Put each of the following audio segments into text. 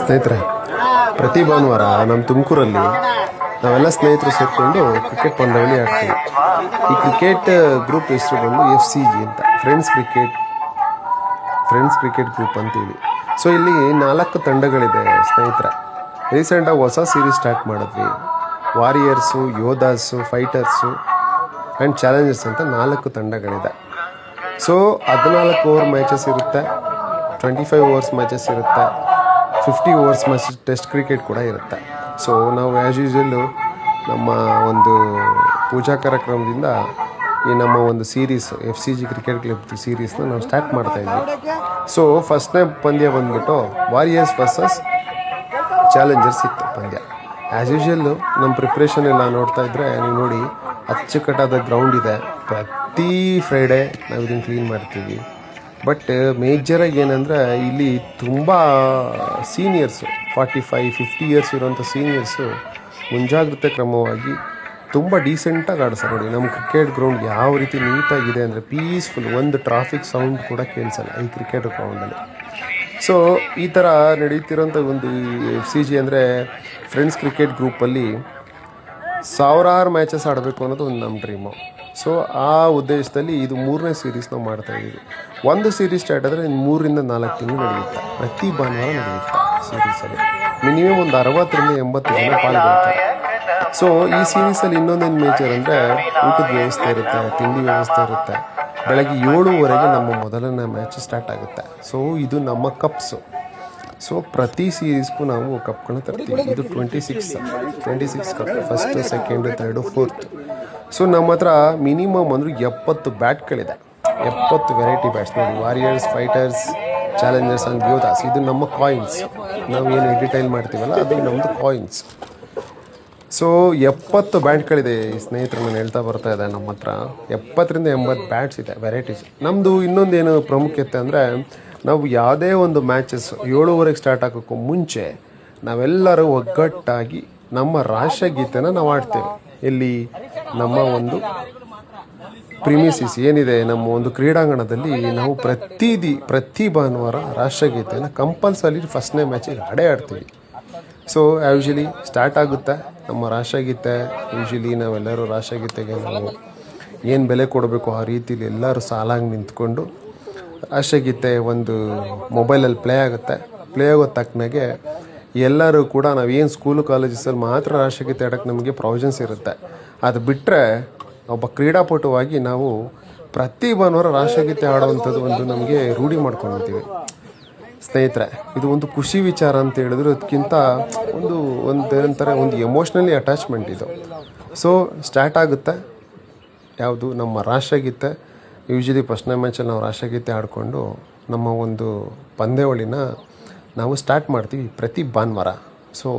ಸ್ನೇಹಿತರೆ, ಪ್ರತಿ ಭಾನುವಾರ ನಮ್ಮ ತುಮಕೂರಲ್ಲಿ ನಾವೆಲ್ಲ ಸ್ನೇಹಿತರು ಸೇರಿಕೊಂಡು ಕ್ರಿಕೆಟ್ ಪಂದ್ಯಾವಳಿ ಆಡ್ತೀವಿ. ಈ ಕ್ರಿಕೆಟ್ ಗ್ರೂಪ್ ಹೆಸರು ಬಂದು FCG ಅಂತ, ಫ್ರೆಂಡ್ಸ್ ಕ್ರಿಕೆಟ್ ಗ್ರೂಪ್ ಅಂತೇಳಿ. ಸೊ ಇಲ್ಲಿ 4 ತಂಡಗಳಿದೆ ಸ್ನೇಹಿತರೆ. ರೀಸೆಂಟಾಗಿ ಹೊಸ ಸೀರೀಸ್ ಸ್ಟಾರ್ಟ್ ಮಾಡಿದ್ವಿ. ವಾರಿಯರ್ಸು, ಯೋಧಾಸು, ಫೈಟರ್ಸು ಆ್ಯಂಡ್ ಚಾಲೆಂಜರ್ಸ್ ಅಂತ 4 ತಂಡಗಳಿದೆ. ಸೊ 14 ಓವರ್ ಮ್ಯಾಚಸ್ ಇರುತ್ತೆ, 25 ಓವರ್ಸ್ ಮ್ಯಾಚಸ್ ಇರುತ್ತೆ, 50 ಓವರ್ಸ್ ಮ್ಯಾಚ್ ಟೆಸ್ಟ್ ಕ್ರಿಕೆಟ್ ಕೂಡ ಇರುತ್ತೆ. ಸೊ ನಾವು ಆ್ಯಸ್ ಯೂಶ್ವಲ್ಲು ನಮ್ಮ ಒಂದು ಪೂಜಾ ಕಾರ್ಯಕ್ರಮದಿಂದ ಈ ನಮ್ಮ ಒಂದು ಸೀರೀಸ್ FCG ಕ್ರಿಕೆಟ್ ಕ್ಲಬ್ ಸೀರೀಸ್ನ ನಾವು ಸ್ಟಾರ್ಟ್ ಮಾಡ್ತಾಯಿದ್ವಿ. ಸೊ ಫಸ್ಟ್ನೇ ಪಂದ್ಯ ಬಂದ್ಬಿಟ್ಟು ವಾರಿಯರ್ಸ್ ವರ್ಸಸ್ ಚಾಲೆಂಜರ್ಸ್ ಇತ್ತು ಪಂದ್ಯ. ಆ್ಯಸ್ ಯೂಶ್ವಲ್ಲು ನಮ್ಮ ಪ್ರಿಪ್ರೇಷನ್ ಎಲ್ಲ ನೋಡ್ತಾ ಇದ್ದರೆ ನೀವು ನೋಡಿ, ಅಚ್ಚುಕಟ್ಟಾದ ಗ್ರೌಂಡ್ ಇದೆ. ಪ್ರತಿ ಫ್ರೈಡೇ ನಾವು ಇದನ್ನು ಕ್ಲೀನ್ ಮಾಡ್ತೀವಿ. ಬಟ್ ಮೇಜರಾಗಿ ಏನಂದರೆ ಇಲ್ಲಿ ತುಂಬ ಸೀನಿಯರ್ಸು 45-50 ಇಯರ್ಸ್ ಇರೋಂಥ ಸೀನಿಯರ್ಸು ಮುಂಜಾಗ್ರತೆ ಕ್ರಮವಾಗಿ ತುಂಬ ಡೀಸೆಂಟಾಗಿ ಆಡಿಸ್ತಾರೆ. ನೋಡಿ ನಮ್ಮ ಕ್ರಿಕೆಟ್ ಗ್ರೌಂಡ್ ಯಾವ ರೀತಿ ನೀಟಾಗಿದೆ ಅಂದರೆ ಪೀಸ್ಫುಲ್, ಒಂದು ಟ್ರಾಫಿಕ್ ಸೌಂಡ್ ಕೂಡ ಕೇಳಿಸಲ್ಲ ಈ ಕ್ರಿಕೆಟ್ ಗ್ರೌಂಡಲ್ಲಿ. ಸೊ ಈ ಥರ ನಡೀತಿರೋಂಥ ಒಂದು FCG ಅಂದರೆ ಫ್ರೆಂಡ್ಸ್ ಕ್ರಿಕೆಟ್ ಗ್ರೂಪಲ್ಲಿ ಸಾವಿರಾರು ಮ್ಯಾಚಸ್ ಆಡಬೇಕು ಅನ್ನೋದು ಒಂದು ನಮ್ಮ ಡ್ರೀಮು. ಸೊ ಆ ಉದ್ದೇಶದಲ್ಲಿ ಇದು 3ನೇ ಸೀರೀಸ್ ನಾವು ಮಾಡ್ತಾಯಿದ್ದೀವಿ. ಒಂದು ಸೀರೀಸ್ ಸ್ಟಾರ್ಟ್ ಆದರೆ 3ರಿಂದ 4 ತಿಂಗಳು ನಡೆಯುತ್ತೆ. ಪ್ರತಿ ಭಾನುವಾರ ನಡೆಯುತ್ತೆ ಸೀರೀಸಲ್ಲಿ. ಮಿನಿಮಮ್ ಒಂದು 60ರಿಂದ 80 ಜನ ಪಾಲ್ಗೊಳ್ತಾರೆ. ಸೊ ಈ ಸೀರೀಸಲ್ಲಿ ಇನ್ನೊಂದೇನು ಮೇಜರ್ ಅಂದರೆ ಊಟದ ವ್ಯವಸ್ಥೆ ಇರುತ್ತೆ, ತಿಂಡಿ ವ್ಯವಸ್ಥೆ ಇರುತ್ತೆ. ಬೆಳಗ್ಗೆ 7:00ವರೆಗೆ ನಮ್ಮ ಮೊದಲನೇ ಮ್ಯಾಚ್ ಸ್ಟಾರ್ಟ್ ಆಗುತ್ತೆ. ಸೊ ಇದು ನಮ್ಮ ಕಪ್ಸು. ಸೊ ಪ್ರತಿ ಸೀರೀಸ್ಗೂ ನಾವು ಕಪ್ಗಳನ್ನ ತರ್ತೀವಿ. ಇದು 26 cup, first, second, third, fourth. So ನಮ್ಮ ಹತ್ರ ಮಿನಿಮಮ್ ಅಂದರೆ 70 ಬ್ಯಾಟ್ಗಳಿದೆ, 70 ವೆರೈಟಿ ಬ್ಯಾಟ್ಸ್. ನೋಡಿ, warriors, fighters, Challengers and Yodhas ಇದು ನಮ್ಮ ಕಾಯಿನ್ಸ್. ನಾವು ಏನು ಡಿಟೈಲ್ ಮಾಡ್ತೀವಲ್ಲ ಅದು ನಮ್ಮದು ಕಾಯಿನ್ಸ್. ಸೊ 70 ಬ್ಯಾಟ್ಗಳಿದೆ ಸ್ನೇಹಿತರು, ನಾನು ಹೇಳ್ತಾ ಬರ್ತಾ ಇದೆ. ನಮ್ಮ ಹತ್ರ 70ರಿಂದ 80 ಬ್ಯಾಟ್ಸ್ ಇದೆ, ವೆರೈಟೀಸ್. ನಮ್ಮದು ಇನ್ನೊಂದೇನು ಪ್ರಾಮುಖ್ಯತೆ ಅಂದರೆ ನಾವು ಯಾವುದೇ ಒಂದು ಮ್ಯಾಚಸ್ 7:00ವರೆಗೆ ಸ್ಟಾರ್ಟ್ ಆಗೋಕ್ಕೂ ಮುಂಚೆ ನಾವೆಲ್ಲರೂ ಒಗ್ಗಟ್ಟಾಗಿ ನಮ್ಮ ರಾಷ್ಟ್ರಗೀತೆನ ನಾವು ಆಡ್ತೇವೆ. ಇಲ್ಲಿ ನಮ್ಮ ಒಂದು ಪ್ರಿಮಿಸಿಸ್ ಏನಿದೆ, ನಮ್ಮ ಒಂದು ಕ್ರೀಡಾಂಗಣದಲ್ಲಿ ನಾವು ಪ್ರತಿ ಭಾನುವಾರ ರಾಷ್ಟ್ರಗೀತೆನ ಕಂಪಲ್ಸರಿ ಫಸ್ಟ್ನೇ ಮ್ಯಾಚಿಗೆ ಆಡ್ತೀವಿ. ಸೊ ಯೂಶ್ವಲಿ ಸ್ಟಾರ್ಟ್ ಆಗುತ್ತೆ ನಮ್ಮ ರಾಷ್ಟ್ರಗೀತೆ. ಯೂಶ್ವಲಿ ನಾವೆಲ್ಲರೂ ರಾಷ್ಟ್ರಗೀತೆಗೆ ನಾವು ಏನು ಬೆಲೆ ಕೊಡಬೇಕು ಆ ರೀತಿಲಿ ಎಲ್ಲರೂ ಸಾಲಾಗಿ ನಿಂತ್ಕೊಂಡು ರಾಷ್ಟ್ರಗೀತೆ ಒಂದು ಮೊಬೈಲಲ್ಲಿ ಪ್ಲೇ ಆಗುತ್ತೆ. ಪ್ಲೇ ಆಗೋ ತಕ್ಕನಾಗೆ ಎಲ್ಲರೂ ಕೂಡ ನಾವೇನು ಸ್ಕೂಲು ಕಾಲೇಜಸಲ್ಲಿ ಮಾತ್ರ ರಾಷ್ಟ್ರಗೀತೆ ಆಡೋಕ್ಕೆ ನಮಗೆ ಪ್ರೊವಿಷನ್ಸ್ ಇರುತ್ತೆ. ಅದು ಬಿಟ್ಟರೆ ಒಬ್ಬ ಕ್ರೀಡಾಪಟುವಾಗಿ ನಾವು ಪ್ರತಿ ಭಾನುವಾರ ರಾಷ್ಟ್ರಗೀತೆ ಆಡೋವಂಥದ್ದು ಒಂದು ನಮಗೆ ರೂಢಿ ಮಾಡ್ಕೊಂಡಿರ್ತೀವಿ ಸ್ನೇಹಿತರೆ. ಇದು ಒಂದು ಖುಷಿ ವಿಚಾರ ಅಂತ ಹೇಳಿದ್ರು ಅದಕ್ಕಿಂತ ಏನಂತಾರೆ ಒಂದು ಎಮೋಷ್ನಲಿ ಅಟ್ಯಾಚ್ಮೆಂಟ್ ಇದು. ಸೊ ಸ್ಟಾರ್ಟ್ ಆಗುತ್ತೆ ಯಾವುದು ನಮ್ಮ ರಾಷ್ಟ್ರಗೀತೆ. ಯೂಶ್ವಲಿ ಫಸ್ಟ್ನೇ ಮ್ಯಾಚಲ್ಲಿ ನಾವು ರಾಷ್ಟ್ರಗೀತೆ ಆಡಿಕೊಂಡು ನಮ್ಮ ಒಂದು ಪಂದ್ಯಾವಳಿನ ನಾವು ಸ್ಟಾರ್ಟ್ ಮಾಡ್ತೀವಿ ಪ್ರತಿ ಭಾನುವಾರ. ಸೊ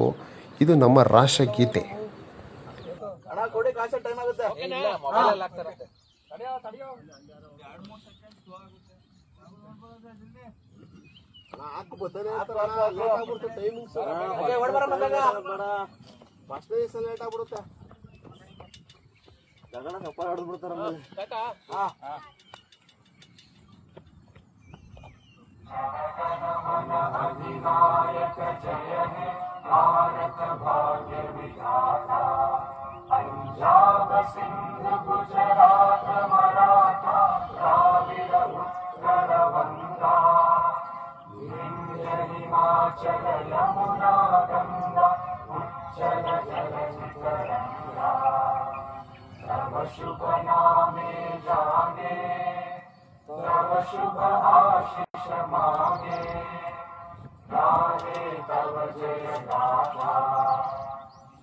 ಇದು ನಮ್ಮ ರಾಷ್ಟ್ರಗೀತೆ. अधिनायक जय हे भारत भाग्य विधाता, पंजाब सिंध गुजरात मराठा द्राविड उत्कल वंगा, विंध्य हिमाचल यमुना गंगा उच्चल जलधि तरंगा, तव शुभ नामे जागे, तव शुभ आशीष मांगे, गाहे तव जय गाथा,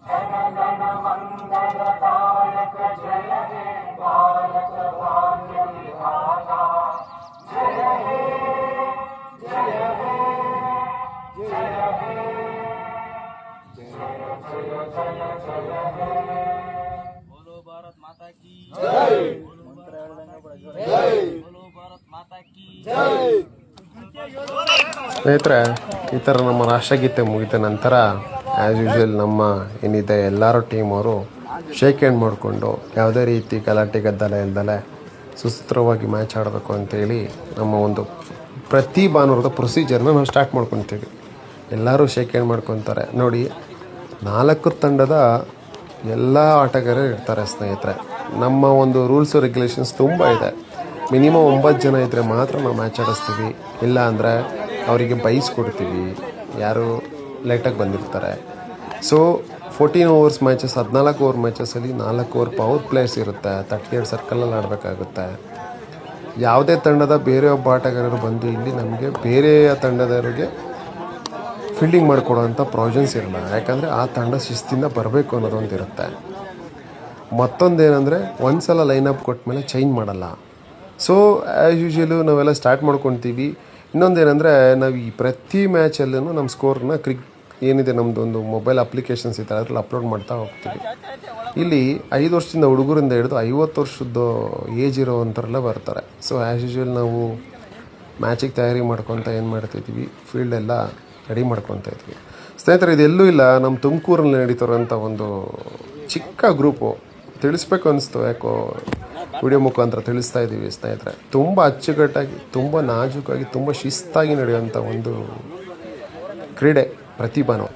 जन गण मंगलदायक जय हे भारत भाग्य विधाता, जय हे जय हे जय हे जय जय जय जय हे। बोलो भारत माता की जय, बोलो भारत माता की जय। ಸ್ನೇಹಿತರೆ, ಈ ಥರ ನಮ್ಮ ರಾಷ್ಟ್ರಗೀತೆ ಮುಗಿದ ನಂತರ ಆ್ಯಸ್ ಯೂಶ್ವಲ್ ನಮ್ಮ ಏನಿದೆ ಎಲ್ಲರೂ ಟೀಮವರು ಶೇಕ್ ಹ್ಯಾಂಡ್ ಮಾಡಿಕೊಂಡು ಯಾವುದೇ ರೀತಿ ಗಲಾಟೆ ಗದ್ದಲ ಇಲ್ದಲೆ ಸುಸೂತ್ರವಾಗಿ ಮ್ಯಾಚ್ ಆಡಬೇಕು ಅಂತೇಳಿ ನಮ್ಮ ಒಂದು ಪ್ರತಿ ಭಾನುವಾರದ ಪ್ರೊಸೀಜರ್ನ ನಾವು ಸ್ಟಾರ್ಟ್ ಮಾಡ್ಕೊತೀವಿ. ಎಲ್ಲರೂ ಶೇಕ್ ಹ್ಯಾಂಡ್ ಮಾಡ್ಕೊತಾರೆ. ನೋಡಿ, 4 ತಂಡದ ಎಲ್ಲ ಆಟಗಾರರು ಇರ್ತಾರೆ ಸ್ನೇಹಿತರೆ. ನಮ್ಮ ಒಂದು ರೂಲ್ಸು ರೆಗ್ಯುಲೇಷನ್ಸ್ ತುಂಬ ಇದೆ. ಮಿನಿಮಮ್ 9 ಜನ ಇದ್ದರೆ ಮಾತ್ರ ನಾವು ಮ್ಯಾಚ್ ಆಡಿಸ್ತೀವಿ. ಇಲ್ಲ ಅಂದರೆ ಅವರಿಗೆ ಬೈಸ್ಕೊಡ್ತೀವಿ ಯಾರು ಲೇಟಾಗಿ ಬಂದಿರ್ತಾರೆ. ಸೊ 14 ಓವರ್ಸ್ ಮ್ಯಾಚಸ್, 14 ಓವರ್ ಮ್ಯಾಚಸಲ್ಲಿ 4 ಓವರ್ ಪವರ್ ಪ್ಲೇಯರ್ಸ್ ಇರುತ್ತೆ. 38 ಸರ್ಕಲಲ್ಲಿ ಆಡಬೇಕಾಗುತ್ತೆ. ಯಾವುದೇ ತಂಡದ ಬೇರೆ ಒಬ್ಬ ಆಟಗಾರರು ಬಂದು ಇಲ್ಲಿ ನಮಗೆ ಬೇರೆಯ ತಂಡದವರಿಗೆ ಫೀಲ್ಡಿಂಗ್ ಮಾಡಿಕೊಡೋವಂಥ ಪ್ರಾವಿಷನ್ಸ್ ಇರಲ್ಲ. ಯಾಕಂದರೆ ಆ ತಂಡ ಶಿಸ್ತಿಂದ ಬರಬೇಕು ಅನ್ನೋದೊಂದು ಇರುತ್ತೆ. ಮತ್ತೊಂದೇನೆಂದರೆ ಒಂದು ಸಲ ಲೈನಪ್ ಕೊಟ್ಟ ಮೇಲೆ ಚೇಂಜ್ ಮಾಡಲ್ಲ. ಸೊ ಆ್ಯಸ್ ಯೂಶ್ವಲು ನಾವೆಲ್ಲ ಸ್ಟಾರ್ಟ್ ಮಾಡ್ಕೊತೀವಿ. ಇನ್ನೊಂದೇನೆಂದರೆ ನಾವು ಈ ಪ್ರತಿ ಮ್ಯಾಚಲ್ಲೂ ನಮ್ಮ ಸ್ಕೋರ್ನ ಏನಿದೆ ನಮ್ಮದೊಂದು ಮೊಬೈಲ್ ಅಪ್ಲಿಕೇಶನ್ಸ್ ಇದ್ದಾರೆ ಅದ್ರಲ್ಲಿ ಅಪ್ಲೋಡ್ ಮಾಡ್ತಾ ಹೋಗ್ತೀವಿ. ಇಲ್ಲಿ 5 ವರ್ಷದಿಂದ ಹುಡುಗರಿಂದ ಹಿಡಿದು 50 ವರ್ಷದ ಏಜ್ ಇರೋವಂಥರೆಲ್ಲ ಬರ್ತಾರೆ. ಸೊ ಆ್ಯಸ್ ಯೂಶ್ವಲ್ ನಾವು ಮ್ಯಾಚಿಗೆ ತಯಾರಿ ಮಾಡ್ಕೊತ ಏನು ಮಾಡ್ತಾಯಿದ್ವಿ, ಫೀಲ್ಡೆಲ್ಲ ರೆಡಿ ಮಾಡ್ಕೊತಾ ಇದ್ವಿ. ಸ್ನೇಹಿತರೆ, ಇದೆಲ್ಲೂ ಇಲ್ಲ, ನಮ್ಮ ತುಮಕೂರಲ್ಲಿ ನಡೀತಿರೋಂಥ ಒಂದು ಚಿಕ್ಕ ಗ್ರೂಪು. ತಿಳಿಸ್ಬೇಕು ಅನಿಸ್ತು, ಯಾಕೋ ವಿಡಿಯೋ ಮುಖಾಂತರ ತಿಳಿಸ್ತಾ ಇದ್ದೀವಿ ಸ್ನೇಹಿತರೆ. ತುಂಬ ಅಚ್ಚುಕಟ್ಟಾಗಿ, ತುಂಬ ನಾಜೂಕಾಗಿ, ತುಂಬ ಶಿಸ್ತಾಗಿ ನಡೆಯುವಂಥ ಒಂದು ಕ್ರೀಡೆ ಪ್ರತಿ ಭಾನುವಾರ.